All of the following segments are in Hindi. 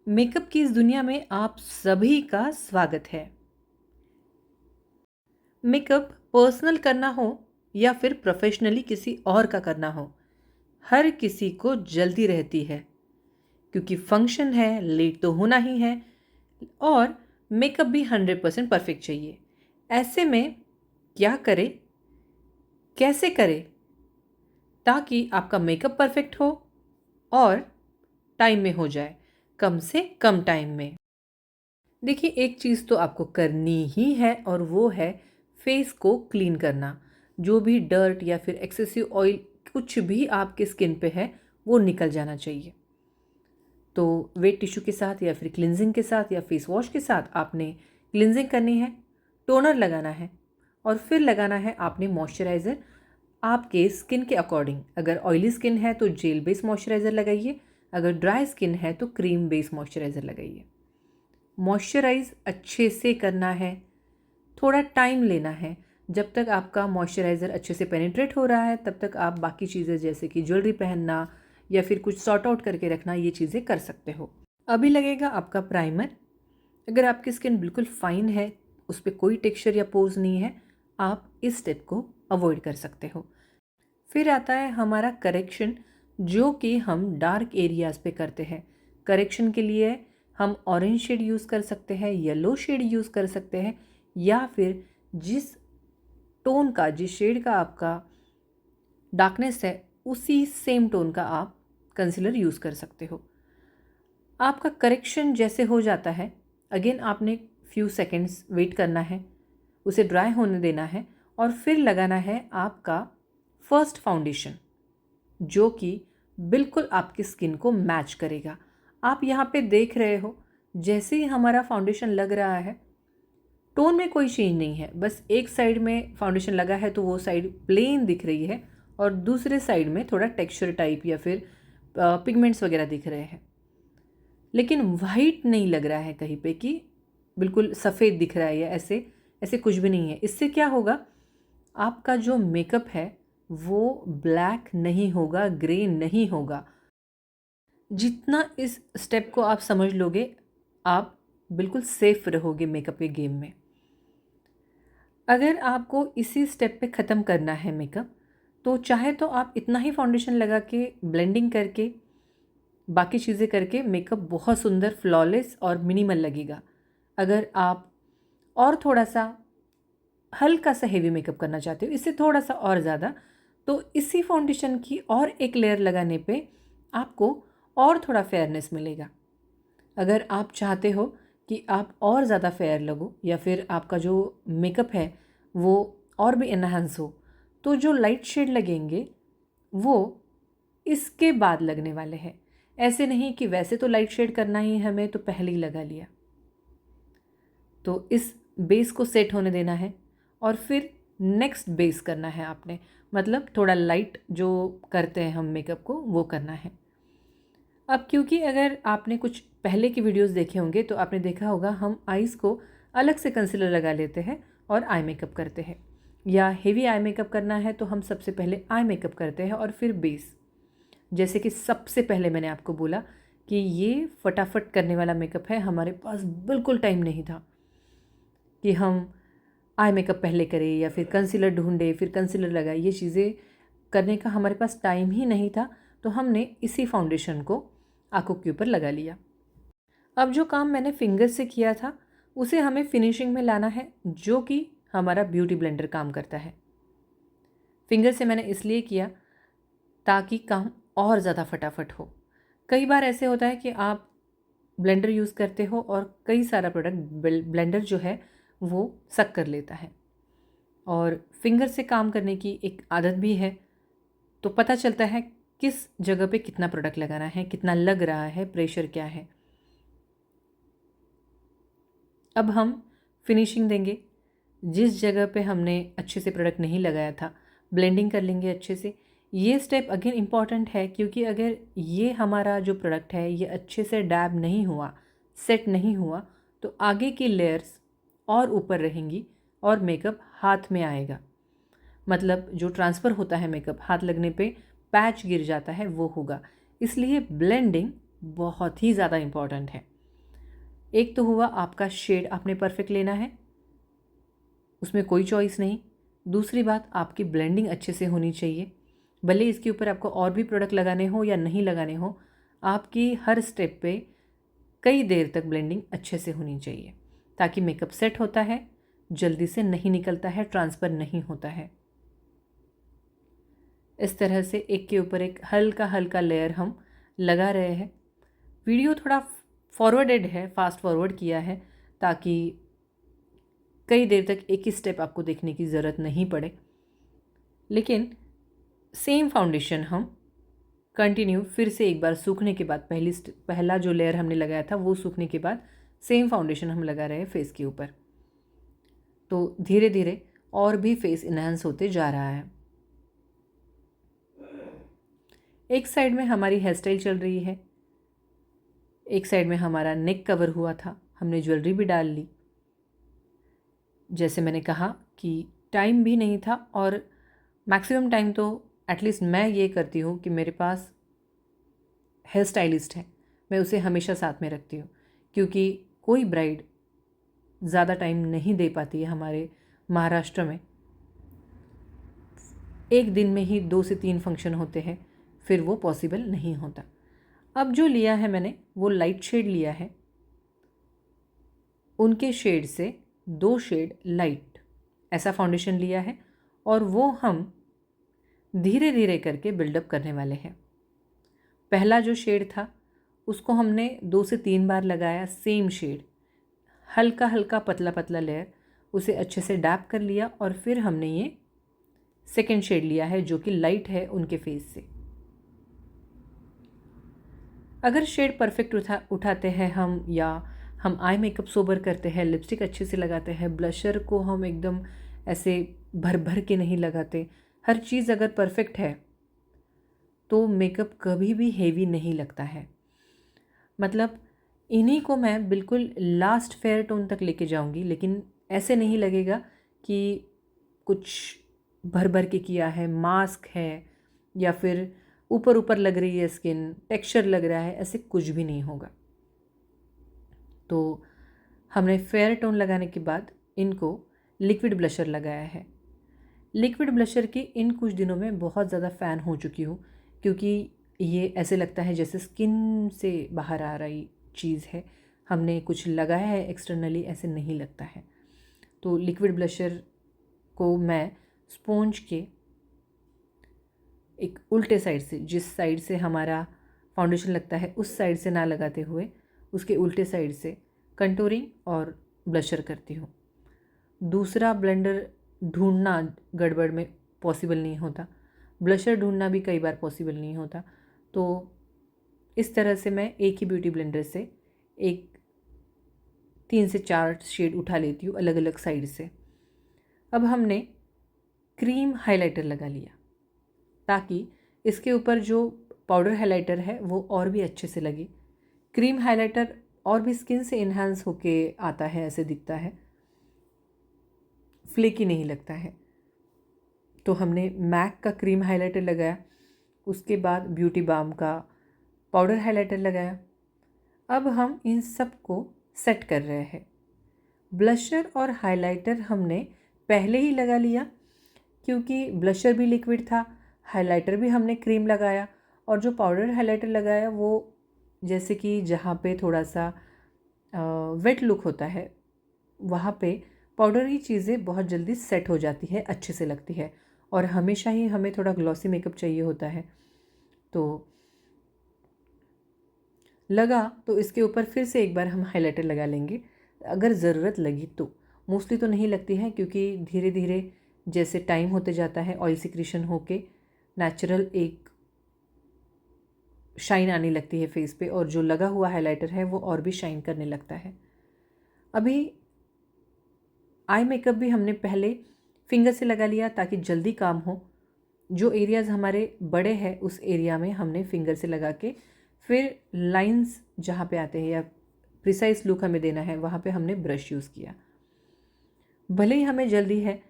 मेकअप की इस दुनिया में आप सभी का स्वागत है। मेकअप पर्सनल करना हो या फिर प्रोफेशनली किसी और का करना हो, हर किसी को जल्दी रहती है क्योंकि फंक्शन है, लेट तो होना ही है और मेकअप भी 100% परफेक्ट चाहिए। ऐसे में क्या करें, कैसे करें ताकि आपका मेकअप परफेक्ट हो और टाइम में हो जाए, कम से कम टाइम में। देखिए, एक चीज़ तो आपको करनी ही है और वो है फेस को क्लीन करना। जो भी डर्ट या फिर एक्सेसिव ऑयल कुछ भी आपके स्किन पे है वो निकल जाना चाहिए। तो वेट टिश्यू के साथ या फिर क्लिनजिंग के साथ या फेस वॉश के साथ आपने क्लिनजिंग करनी है, टोनर लगाना है और फिर लगाना है आपने मॉइस्चराइज़र आपके स्किन के अकॉर्डिंग। अगर ऑयली स्किन है तो जेल बेस्ड मॉइस्चराइज़र लगाइए, अगर ड्राई स्किन है तो क्रीम बेस्ड मॉइस्चराइज़र लगाइए। मॉइस्चराइज़ अच्छे से करना है, थोड़ा टाइम लेना है। जब तक आपका मॉइस्चराइज़र अच्छे से पेनिट्रेट हो रहा है तब तक आप बाकी चीज़ें जैसे कि ज्वेलरी पहनना या फिर कुछ सॉर्ट आउट करके रखना, ये चीज़ें कर सकते हो। अभी लगेगा आपका प्राइमर। अगर आपकी स्किन बिल्कुल फाइन है, उस पर कोई टेक्सचर या पोज नहीं है, आप इस स्टेप को अवॉइड कर सकते हो। फिर आता है हमारा करेक्शन, जो कि हम डार्क एरियाज़ पे करते हैं। करेक्शन के लिए हम ऑरेंज शेड यूज़ कर सकते हैं, येलो शेड यूज़ कर सकते हैं या फिर जिस टोन का, जिस शेड का आपका डार्कनेस है उसी सेम टोन का आप कंसीलर यूज़ कर सकते हो। आपका करेक्शन जैसे हो जाता है, अगेन आपने फ्यू सेकेंड्स वेट करना है, उसे ड्राई होने देना है और फिर लगाना है आपका फर्स्ट फाउंडेशन, जो कि बिल्कुल आपकी स्किन को मैच करेगा। आप यहाँ पे देख रहे हो, जैसे ही हमारा फाउंडेशन लग रहा है टोन में कोई चेंज नहीं है, बस एक साइड में फाउंडेशन लगा है तो वो साइड प्लेन दिख रही है और दूसरे साइड में थोड़ा टेक्सचर टाइप या फिर पिगमेंट्स वगैरह दिख रहे हैं, लेकिन वाइट नहीं लग रहा है कहीं पे कि बिल्कुल सफ़ेद दिख रहा है या ऐसे ऐसे कुछ भी नहीं है। इससे क्या होगा, आपका जो मेकअप है वो ब्लैक नहीं होगा, ग्रे नहीं होगा। जितना इस स्टेप को आप समझ लोगे, आप बिल्कुल सेफ रहोगे मेकअप के गेम में। अगर आपको इसी स्टेप पे ख़त्म करना है मेकअप, तो चाहे तो आप इतना ही फाउंडेशन लगा के ब्लेंडिंग करके बाकी चीज़ें करके मेकअप बहुत सुंदर, फ्लॉलेस और मिनिमल लगेगा। अगर आप और थोड़ा सा हल्का सा हेवी मेकअप करना चाहते हो, इससे थोड़ा सा और ज़्यादा, तो इसी फाउंडेशन की और एक लेयर लगाने पे आपको और थोड़ा फेयरनेस मिलेगा। अगर आप चाहते हो कि आप और ज़्यादा फेयर लगो या फिर आपका जो मेकअप है वो और भी एनहांस हो, तो जो लाइट शेड लगेंगे वो इसके बाद लगने वाले हैं। ऐसे नहीं कि वैसे तो लाइट शेड करना ही है हमें तो पहले ही लगा लिया। तो इस बेस को सेट होने देना है और फिर नेक्स्ट बेस करना है आपने, मतलब थोड़ा लाइट जो करते हैं हम मेकअप को वो करना है। अब क्योंकि अगर आपने कुछ पहले की वीडियोस देखे होंगे तो आपने देखा होगा हम आईज़ को अलग से कंसीलर लगा लेते हैं और आई मेकअप करते हैं, या हेवी आई मेकअप करना है तो हम सबसे पहले आई मेकअप करते हैं और फिर बेस। जैसे कि सबसे पहले मैंने आपको बोला कि ये फटाफट करने वाला मेकअप है, हमारे पास बिल्कुल टाइम नहीं था कि हम आई मेकअप पहले करें या फिर कंसीलर ढूंढे फिर कंसीलर लगाए, ये चीज़ें करने का हमारे पास टाइम ही नहीं था। तो हमने इसी फाउंडेशन को आंखों के ऊपर लगा लिया। अब जो काम मैंने फिंगर से किया था उसे हमें फिनिशिंग में लाना है, जो कि हमारा ब्यूटी ब्लेंडर काम करता है। फिंगर से मैंने इसलिए किया ताकि काम और ज़्यादा फटाफट हो। कई बार ऐसे होता है कि आप ब्लेंडर यूज़ करते हो और कई सारा प्रोडक्ट ब्लेंडर जो है वो सक कर लेता है, और फिंगर से काम करने की एक आदत भी है, तो पता चलता है किस जगह पे कितना प्रोडक्ट लगाना है, कितना लग रहा है, प्रेशर क्या है। अब हम फिनिशिंग देंगे। जिस जगह पे हमने अच्छे से प्रोडक्ट नहीं लगाया था, ब्लेंडिंग कर लेंगे अच्छे से। ये स्टेप अगेन इम्पॉर्टेंट है क्योंकि अगर ये हमारा जो प्रोडक्ट है ये अच्छे से डैब नहीं हुआ, सेट नहीं हुआ, तो आगे की लेयर्स और ऊपर रहेंगी और मेकअप हाथ में आएगा। मतलब जो ट्रांसफ़र होता है मेकअप हाथ लगने पे पैच गिर जाता है वो होगा। इसलिए ब्लेंडिंग बहुत ही ज़्यादा इम्पॉर्टेंट है। एक तो हुआ आपका शेड आपने परफेक्ट लेना है, उसमें कोई चॉइस नहीं। दूसरी बात, आपकी ब्लेंडिंग अच्छे से होनी चाहिए। भले इसके ऊपर आपको और भी प्रोडक्ट लगाने हो या नहीं लगाने हो, आपकी हर स्टेप पे कई देर तक ब्लेंडिंग अच्छे से होनी चाहिए, ताकि मेकअप सेट होता है, जल्दी से नहीं निकलता है, ट्रांसफ़र नहीं होता है। इस तरह से एक के ऊपर एक हल्का हल्का लेयर हम लगा रहे हैं। वीडियो थोड़ा फॉरवर्डेड है, फास्ट फॉरवर्ड किया है, ताकि कई देर तक एक ही स्टेप आपको देखने की ज़रूरत नहीं पड़े। लेकिन सेम फाउंडेशन हम कंटिन्यू फिर से एक बार सूखने के बाद, पहला जो लेयर हमने लगाया था वो सूखने के बाद सेम फाउंडेशन हम लगा रहे हैं फेस के ऊपर। तो धीरे धीरे और भी फेस इन्हांस होते जा रहा है। एक साइड में हमारी हेयर स्टाइल चल रही है, एक साइड में हमारा नेक कवर हुआ था, हमने ज्वेलरी भी डाल ली। जैसे मैंने कहा कि टाइम भी नहीं था, और मैक्सिमम टाइम तो एटलीस्ट मैं ये करती हूँ कि मेरे पास हेयर स्टाइलिस्ट है, मैं उसे हमेशा साथ में रखती हूँ, क्योंकि कोई ब्राइड ज़्यादा टाइम नहीं दे पाती है हमारे महाराष्ट्र में। एक दिन में ही 2 से 3 फंक्शन होते हैं, फिर वो पॉसिबल नहीं होता। अब जो लिया है मैंने वो लाइट शेड लिया है, उनके शेड से 2 शेड लाइट ऐसा फाउंडेशन लिया है, और वो हम धीरे धीरे करके बिल्डअप करने वाले हैं। पहला जो शेड था उसको हमने 2 से 3 बार लगाया, सेम शेड, हल्का हल्का पतला पतला लेयर, उसे अच्छे से डैप कर लिया, और फिर हमने ये सेकेंड शेड लिया है जो कि लाइट है उनके फेस से। अगर शेड परफेक्ट उठाते हैं हम, या हम आई मेकअप सोबर करते हैं, लिपस्टिक अच्छे से लगाते हैं, ब्लशर को हम एकदम ऐसे भर भर के नहीं लगाते, हर चीज़ अगर परफेक्ट है तो मेकअप कभी भी हेवी नहीं लगता है। मतलब इन्हीं को मैं बिल्कुल लास्ट फेयर टोन तक लेके जाऊंगी, लेकिन ऐसे नहीं लगेगा कि कुछ भर भर के किया है, मास्क है, या फिर ऊपर ऊपर लग रही है स्किन, टेक्सचर लग रहा है, ऐसे कुछ भी नहीं होगा। तो हमने फेयर टोन लगाने के बाद इनको लिक्विड ब्लशर लगाया है। लिक्विड ब्लशर की इन कुछ दिनों में बहुत ज़्यादा फ़ैन हो चुकी हूँ, क्योंकि ये ऐसे लगता है जैसे स्किन से बाहर आ रही चीज़ है, हमने कुछ लगाया है एक्सटर्नली, ऐसे नहीं लगता है। तो लिक्विड ब्लशर को मैं स्पॉन्ज के एक उल्टे साइड से, जिस साइड से हमारा फाउंडेशन लगता है उस साइड से ना लगाते हुए उसके उल्टे साइड से कंटूरिंग और ब्लशर करती हूँ। दूसरा ब्लेंडर ढूंढना गड़बड़ में पॉसिबल नहीं होता, ब्लशर ढूंढना भी कई बार पॉसिबल नहीं होता। तो इस तरह से मैं एक ही ब्यूटी ब्लेंडर से एक 3 से 4 शेड उठा लेती हूँ अलग अलग साइड से। अब हमने क्रीम हाइलाइटर लगा लिया, ताकि इसके ऊपर जो पाउडर हाइलाइटर है वो और भी अच्छे से लगे। क्रीम हाइलाइटर और भी स्किन से इन्हांस होके आता है, ऐसे दिखता है, फ्लेकी नहीं लगता है। तो हमने मैक का क्रीम हाइलाइटर लगाया, उसके बाद ब्यूटी बाम का पाउडर हाइलाइटर लगाया। अब हम इन सब को सेट कर रहे हैं। ब्लशर और हाइलाइटर हमने पहले ही लगा लिया, क्योंकि ब्लशर भी लिक्विड था, हाइलाइटर भी हमने क्रीम लगाया, और जो पाउडर हाइलाइटर लगाया वो जैसे कि जहाँ पे थोड़ा सा वेट लुक होता है वहाँ पे पाउडरी चीज़ें बहुत जल्दी सेट हो जाती है, अच्छे से लगती है, और हमेशा ही हमें थोड़ा ग्लॉसी मेकअप चाहिए होता है। तो लगा तो इसके ऊपर फिर से एक बार हम हाइलाइटर लगा लेंगे अगर ज़रूरत लगी तो। मोस्टली तो नहीं लगती है, क्योंकि धीरे धीरे जैसे टाइम होते जाता है ऑयल सिक्रीशन होके नेचुरल एक शाइन आने लगती है फेस पे, और जो लगा हुआ हाइलाइटर है वो और भी शाइन करने लगता है। अभी आई मेकअप भी हमने पहले फिंगर से लगा लिया ताकि जल्दी काम हो। जो एरियाज़ हमारे बड़े हैं उस एरिया में हमने फिंगर से लगा के, फिर लाइंस जहाँ पे आते हैं या प्रिसाइज लुक हमें देना है वहाँ पे हमने ब्रश यूज़ किया। भले ही हमें जल्दी है,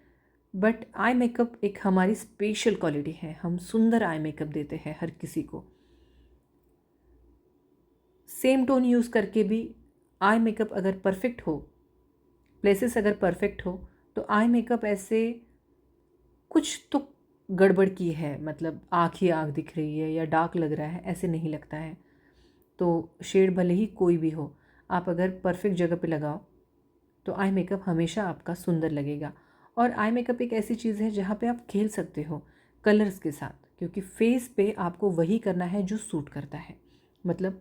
बट आई मेकअप एक हमारी स्पेशल क्वालिटी है, हम सुंदर आई मेकअप देते हैं हर किसी को। सेम टोन यूज़ करके भी आई मेकअप अगर परफेक्ट हो, प्लेसेस अगर परफेक्ट हो, तो आई मेकअप ऐसे कुछ तो गड़बड़ की है, मतलब आँख ही आँख दिख रही है या डार्क लग रहा है, ऐसे नहीं लगता है। तो शेड भले ही कोई भी हो, आप अगर परफेक्ट जगह पे लगाओ तो आई मेकअप हमेशा आपका सुंदर लगेगा। और आई मेकअप एक ऐसी चीज़ है जहाँ पे आप खेल सकते हो कलर्स के साथ, क्योंकि फेस पे आपको वही करना है जो सूट करता है। मतलब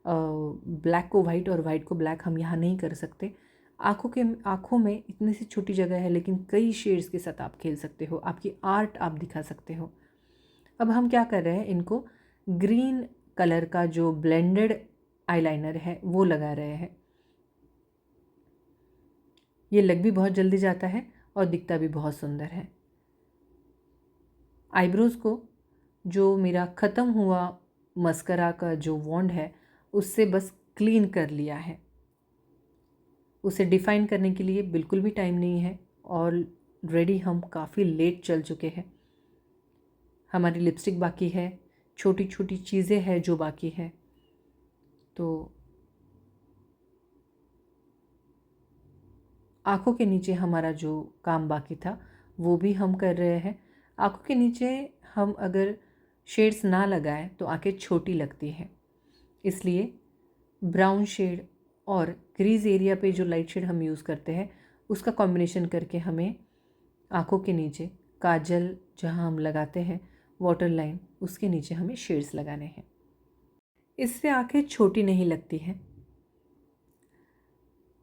ब्लैक को वाइट और वाइट को ब्लैक हम यहाँ नहीं कर सकते। आँखों में इतनी सी छोटी जगह है, लेकिन कई शेड्स के साथ आप खेल सकते हो, आपकी आर्ट आप दिखा सकते हो। अब हम क्या कर रहे हैं, इनको ग्रीन कलर का जो ब्लेंडेड आईलाइनर है वो लगा रहे हैं। ये लग भी बहुत जल्दी जाता है और दिखता भी बहुत सुंदर है। आईब्रोज़ को जो मेरा ख़त्म हुआ मस्करा का जो वॉन्ड है उससे बस क्लीन कर लिया है। उसे डिफ़ाइन करने के लिए बिल्कुल भी टाइम नहीं है, ऑलरेडी हम काफ़ी लेट चल चुके हैं। हमारी लिपस्टिक बाकी है, छोटी छोटी चीज़ें हैं जो बाकी है। तो आँखों के नीचे हमारा जो काम बाकी था वो भी हम कर रहे हैं। आँखों के नीचे हम अगर शेड्स ना लगाएं तो आँखें छोटी लगती हैं, इसलिए ब्राउन शेड और क्रीज एरिया पे जो लाइट शेड हम यूज़ करते हैं उसका कॉम्बिनेशन करके हमें आँखों के नीचे काजल जहाँ हम लगाते हैं वाटर लाइन, उसके नीचे हमें शेड्स लगाने हैं। इससे आँखें छोटी नहीं लगती हैं।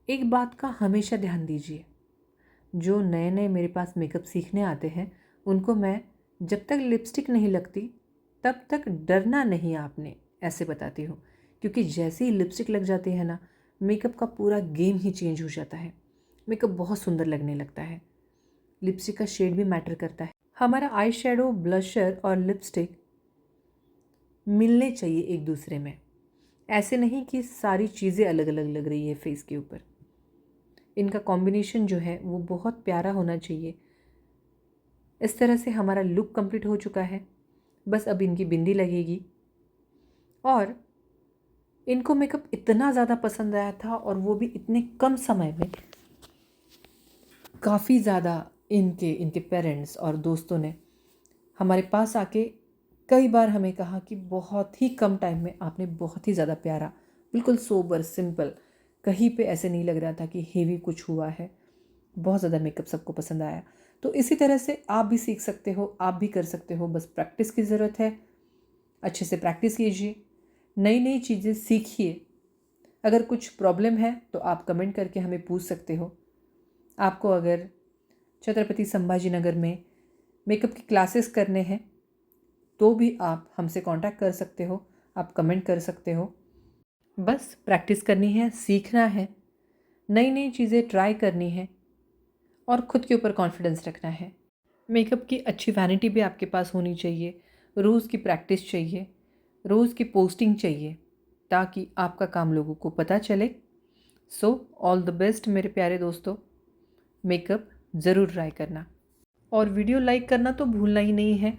एक बात का हमेशा ध्यान दीजिए, जो नए नए मेरे पास मेकअप सीखने आते हैं उनको मैं जब तक लिपस्टिक नहीं लगती तब तक डरना नहीं आपने, ऐसे बताती हूँ। क्योंकि जैसे ही लिपस्टिक लग जाती है ना, मेकअप का पूरा गेम ही चेंज हो जाता है। मेकअप बहुत सुंदर लगने लगता है। लिपस्टिक का शेड भी मैटर करता है। हमारा आई शेडो, ब्लशर और लिपस्टिक मिलने चाहिए एक दूसरे में। ऐसे नहीं कि सारी चीज़ें अलग अलग लग रही है फेस के ऊपर। इनका कॉम्बिनेशन जो है वो बहुत प्यारा होना चाहिए। इस तरह से हमारा लुक कंप्लीट हो चुका है। बस अब इनकी बिंदी लगेगी। और इनको मेकअप इतना ज़्यादा पसंद आया था और वो भी इतने कम समय में। काफ़ी ज़्यादा इनके पेरेंट्स और दोस्तों ने हमारे पास आके कई बार हमें कहा कि बहुत ही कम टाइम में आपने बहुत ही ज़्यादा प्यारा, बिल्कुल सोबर, सिंपल, कहीं पे ऐसे नहीं लग रहा था कि हेवी कुछ हुआ है, बहुत ज़्यादा मेकअप सबको पसंद आया। तो इसी तरह से आप भी सीख सकते हो, आप भी कर सकते हो। बस प्रैक्टिस की ज़रूरत है। अच्छे से प्रैक्टिस कीजिए, नई नई चीज़ें सीखिए। अगर कुछ प्रॉब्लम है तो आप कमेंट करके हमें पूछ सकते हो। आपको अगर छत्रपति संभाजी नगर में मेकअप की क्लासेस करने हैं तो भी आप हमसे कांटेक्ट कर सकते हो, आप कमेंट कर सकते हो। बस प्रैक्टिस करनी है, सीखना है, नई नई चीज़ें ट्राई करनी है और ख़ुद के ऊपर कॉन्फिडेंस रखना है। मेकअप की अच्छी वैनिटी भी आपके पास होनी चाहिए, रोज़ की प्रैक्टिस चाहिए, रोज़ की पोस्टिंग चाहिए, ताकि आपका काम लोगों को पता चले। सो ऑल द बेस्ट मेरे प्यारे दोस्तों। मेकअप ज़रूर ट्राई करना और वीडियो लाइक करना तो भूलना ही नहीं है।